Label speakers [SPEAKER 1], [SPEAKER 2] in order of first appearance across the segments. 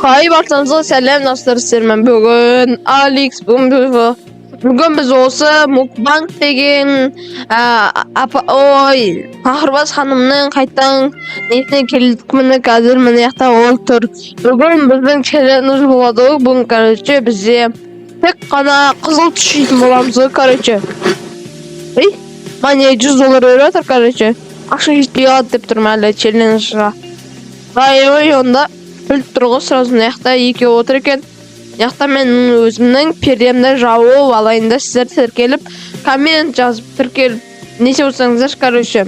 [SPEAKER 1] Hay barçаңызға сәлем достар, сіздермен бүгін Алекс бүгін біз осы мукбанг деген Пахырбас ханымның қайтадан несіне келдік. Міне қазір міне жақта ол тұр. Бүгін біздің челлендж болады. Бүгін короче бізде тек қана қызыл түс жейтін боламыз. Короче міне $100 беріп жатыр. Короче ақша жетпей қалады деп тұрмын әлі челленджға. Онда біліп тұрғы сразу мына екеу отыр екен. Мына мен өзімнің пердемді жауып алайын да сіздер тіркеліп коммент жазып тіркеліп несе болсаңыздар. Короче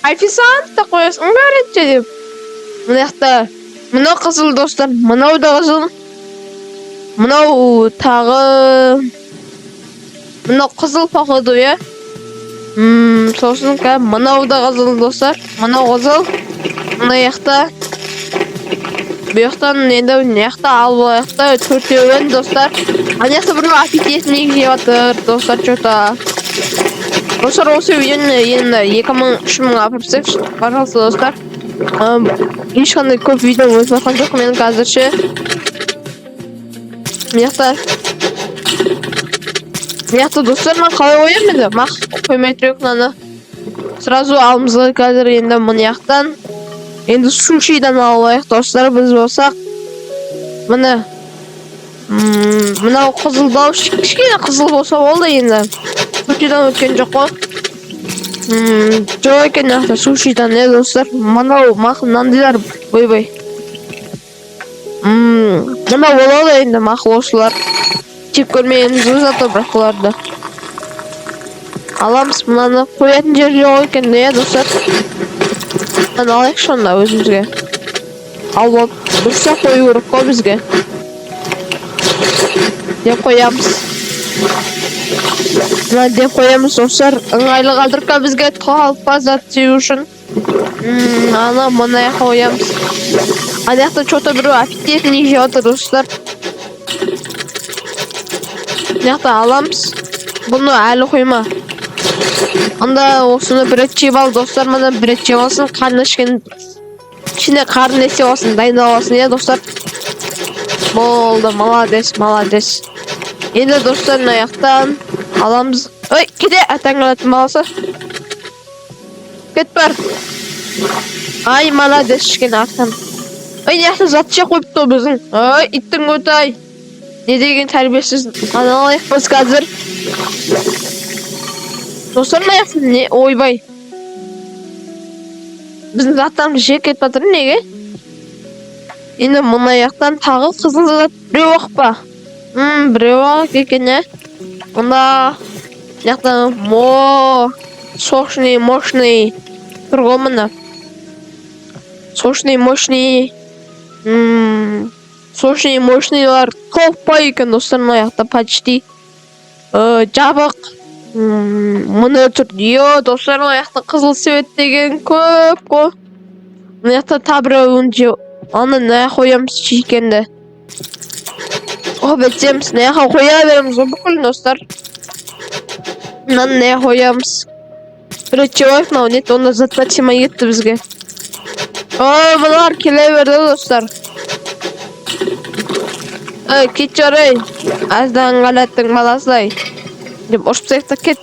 [SPEAKER 1] официантта қоясың бәрінше деп. Мынау қызыл достар, мынау да қызыл, мынау тағы мынау қызыл походу, я сосын мынау да қызыл достар, мынау қызыл. Мына жақта бұяқтан енді мына ал бұяқта төртеуін достар. Ана жақта біреу аппетитіне жеп жатыр достар. Что-то достар, осы видеоны енді 2000-3000 апырсек, пожалуйста достар. Ешқандай көп видео өтіп жатқан жоқ мен қазірше. Мына жақта достар, мен қалай қоямын енді? Мақ қоймай тұрайық мынаны. Сразу алымызға қазір енді мына жақтан енді сушидан алайық достар. Біз болсақ міне мынау қызылдау, кішкене қызыл болса болды. Енді сушидан өткен жоқ қой. Жоқ екен жақта сушидан, достар. Мынау мынандайлар ойбай. Мынау болады енді мақұлаушылар. Тек көрмейміз зато бірақыларды аламыз. Мынаны қоятын жер жоқ екен, достар. Алайық шонда өзімізге. Ал болып дұрса қою керек қой бізге деп қоямыз. Мына деп қоямыз достар. Ыңғайлы қалдырыққа бізге қалпа зат жеу үшін. Ана мына жаққа қоямыз. Ана жақта что-то біреу аппетитіне жеп жатыр достар. Мына жақта аламыз. Бұны әлі қойма. Анда осыны бір рет жеп ал достар. Мына бір рет жеп алсын, қарны ішіне қарын есе алсын, дайындап алсын, достар. Болды, молодец. Енді достар мына жақтан аламыз. Ой, кете атаң алатын баласы. Кет бар. Ай, молодец ішкен артан. Ой, мына жақта зат жеп қойыпты біздің. Ой, иттің өтай. Не деген тәрбиесіз. Аналайық біз қазір. Достар, мына жақта не? Ойбай. Біздің заттарымыз жеп кетіп жатыр, неге? Енді мына жақтан тағы қызыл зат біреу ақ па? Біреу ақ екен, Онда мына жақтан мощный тұрғы мына. Мощныйлар толпа екен достар. Мына жақта почти жабық. Мұны өтір. Достар, мына жақта қызыл свет деген көп қой. Мына жақта табыруын жеу. Аны мына қоямыз шекенді. Бәтеміз мына жаққа қоя береміз бүкіл достар. Мынаны мына қоямыз. Бір өтче ойық мынау нет. Онда затта тема етті бізге. Бұлар келе берді достар. Кет жарай. Аздан қалаттың баласылай деп ұрып сайықта кет.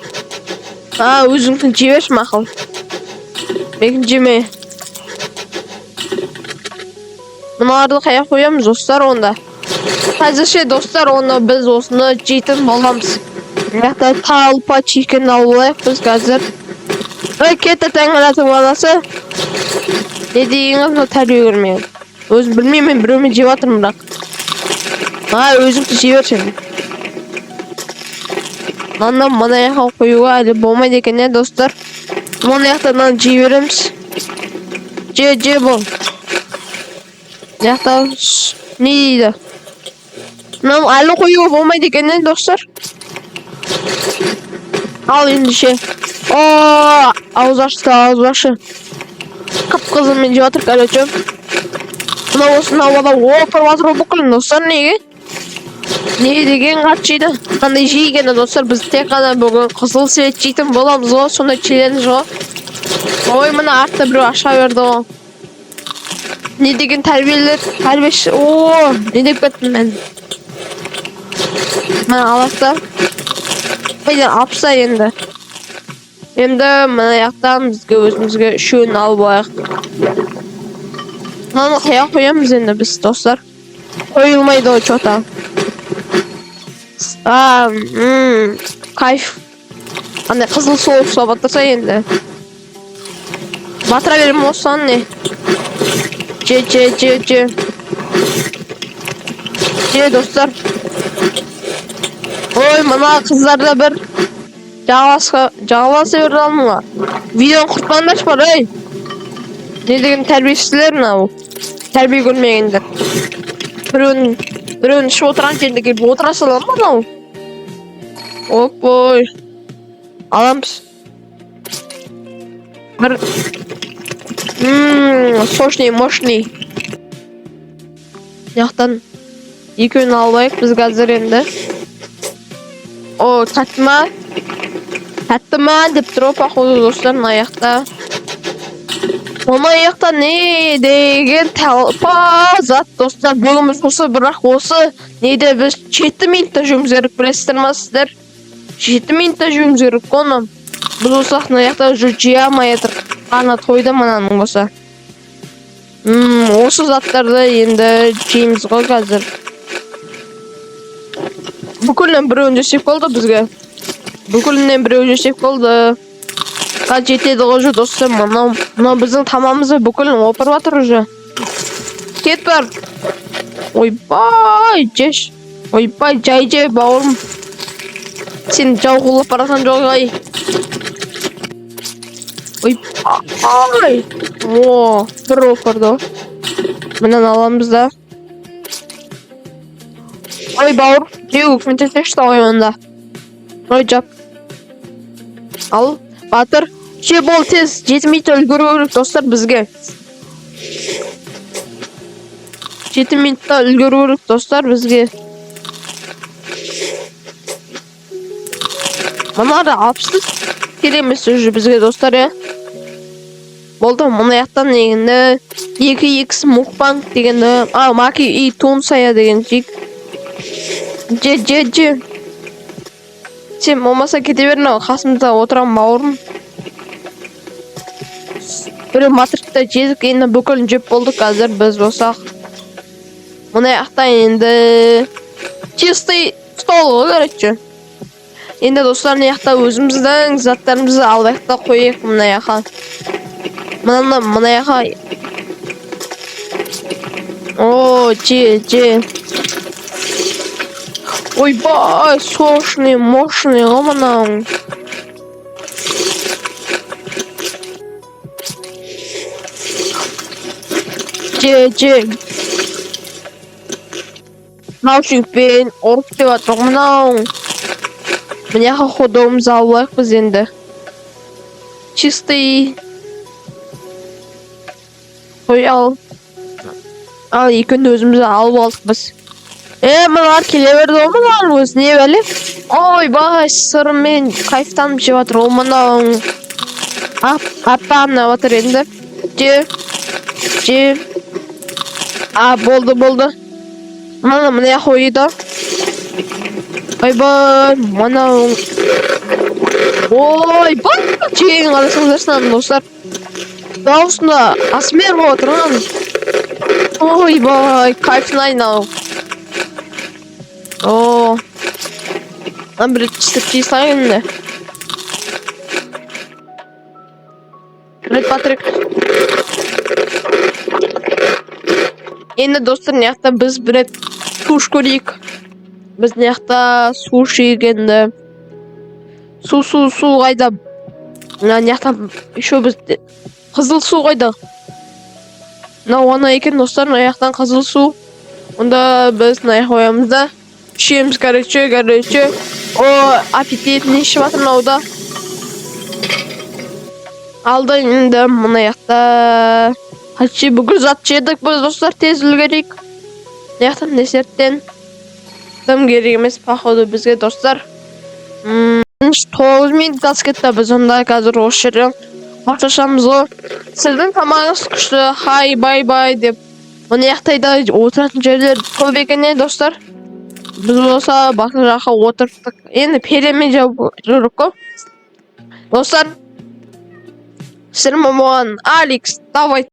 [SPEAKER 1] Өзіңтің жебеш мақыл. Бекін жеме. Мұналарды қая қоямыз достар онда. Қазірше достар, оны біз осыны жейтін боламыз. Яқта талпа чикен алып біз қазір. Кет атаң қалаттың баласы. Не дегеніңіз мұны тәрбие көрмеген. Өзім білмеймін, біреумен жеп жатырмын бірақ. Өзіңді жебершін. Мына жаққа қоюға әлі болмайды екен, достар. Мына жақтан жей береміз. Же бол. Жақта не дейді? Мына әлі қоюға болмайды екен, достар. Ал енді ше. Ауыз ашы. Қып-қызылмен жеп жатыр, короче. Мына осыны ауада опырып жатыр бүкіл достар, неге? Не деген қатшайды? Қандай жейгені достар, біз тек қана бүгін қызыл свет жейтін боламыз ғой, сондай челлендж ғой. Ой, мына артта біреу аша берді ғой. Ne degan terbiyeş. Oo, ne dep ketdim ben. Mana alakta. Baydan apsa endi. Endi mana yoqdan bizga o'zimizga shuni olib qo'yaq. Mana qo'yamiz endi biz do'stlar. Qo'yilmaydi o chota. Kayf. Ana qizil sovuq suv batırsa endi. Batıra verim olsan ne? C dostlar. Oy mana kızlarda bir Cağlası verdi mı? Videonun kurtlandaş var ey. Ne dedim terbiyesizler ne o? Terbiye görmeyendir. Birün şu oturan yerindeki bu oturasılar mı ne o? Hop boy. Alamız. Bir... Soşni moşni. Yaxtan iki ön albayık biz gazlar endi. O tatma. Tatma dep durup axodu dostlar ayakta. Ona ayakta ne degen talpa zat dostlar bölümümüz olsa bırak olsa neydi biz 7 minutda jümzerip bilesizler. 7 minutda jümzerip konum. Biz olsak ayakta jujiyamayadır. Ana toyda mananın olsa. Осы заттарды енді жейміз ғой қазір. Бүкілінен біреуін жесек болды бізге. Бүкілінен біреуін жесек болды. Қазір жетеді ғой достар. Мынау біздің тамамызды бүкілін опырып жатыр уже. Кет бар. Ойбай жеш. Ойбай жай бауырым. Сен жау қулап барасың жоқ ай. Ойбай. О, bir okurdu. Bundan alalımız da. Oy bavur. Yok, müthiş de oyunda. Oy cap. Al. Batır. Şey bol tez. 7 minut ölgürürük dostlar bizge. 7 minutta ölgürürük dostlar bizge. Bana da apsız. Giremiz bizge dostlar ya. Болды мына жақтан дегенде 2x мукбанк дегенде маки и тунсая деген жик же сен болмаса кете бер мына қасымда отырамын бауырым бір матрикті жедік енді бүкілін жеп болдық қазір біз болсақ мына жақтан енді чистый стол ғой короче енді достар мына жақта өзіміздің заттарымызды алып та қояйық мына жаққа Мына яха. О, же. Ойбай, сочный, мощный, романа. Же. Наушникпен ұрып деп жатыр мынау. Мына яха ходовымызды алайық біз енді. Чистый. Ой al ikindi özümüze alып алдық біз. Мыналар келе берді ол мыналар өзі не бәле? Ой бай сырымен кайфтанып жеп жатыр ол мынау. Аппамна отыр енді. Же. Болды. Мына яқ ойды. Ойбай мынау. Ойбай жең аласыңдарсынан достар. Дауысында асмер болып отырған. Ойбай, кайфын айналу. О. Бір чистіп жейсің енді. Рет Патрик. Енді достар, неяқта біз бір рет суш көрейік. Біз неяқта суш егенді. Су қайда. Неяқта еще біз қызыл су қойды. Мынау ана екен достар, мына жақтан қызыл су. Онда біз мына жақ қоямыз да. Ішеміз короче. О, аппетит не ішіп жатыр мынауда. Алды енді мына жақта. Хачи бүкіл зат жедік біз достар, тез үлгерейік. Мына жақтан десерттен. Тым керек емес походу бізге достар. 9 минут газ кетті біз онда қазір осы жерден. Başlaşamız o. Sizden tamamınız kuştu. Hay bay деп Mына жақтайда отыратын жерлер көп екен достар. Біз болса басқа жаққа отырдық. Енді перемен жүрдік қой. Достар, сіздер болған Алекс, давай